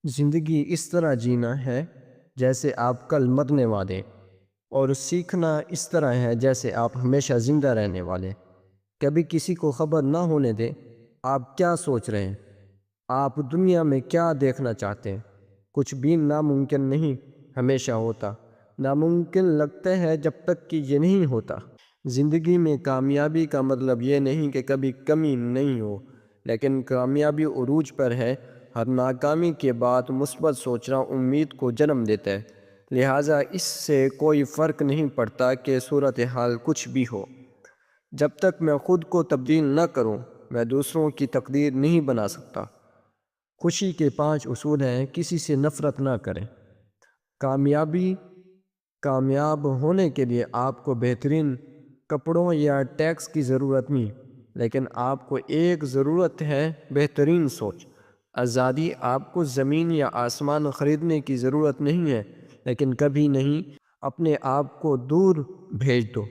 زندگی اس طرح جینا ہے جیسے آپ کل مرنے والے، اور سیکھنا اس طرح ہے جیسے آپ ہمیشہ زندہ رہنے والے۔ کبھی کسی کو خبر نہ ہونے دیں آپ کیا سوچ رہے ہیں، آپ دنیا میں کیا دیکھنا چاہتے ہیں۔ کچھ بھی ناممکن نہیں ہمیشہ ہوتا، ناممکن لگتا ہے جب تک کہ یہ نہیں ہوتا۔ زندگی میں کامیابی کا مطلب یہ نہیں کہ کبھی کمی نہیں ہو، لیکن کامیابی عروج پر ہے۔ ہر ناکامی کے بعد مثبت سوچنا امید کو جنم دیتا ہے، لہٰذا اس سے کوئی فرق نہیں پڑتا کہ صورتحال کچھ بھی ہو۔ جب تک میں خود کو تبدیل نہ کروں میں دوسروں کی تقدیر نہیں بنا سکتا۔ خوشی کے 5 اصول ہیں۔ کسی سے نفرت نہ کریں۔ کامیاب ہونے کے لیے آپ کو بہترین کپڑوں یا ٹیکس کی ضرورت نہیں، لیکن آپ کو ایک ضرورت ہے: بہترین سوچ۔ آزادی۔ آپ کو زمین یا آسمان خریدنے کی ضرورت نہیں ہے، لیکن کبھی نہیں اپنے آپ کو دور بھیج دو۔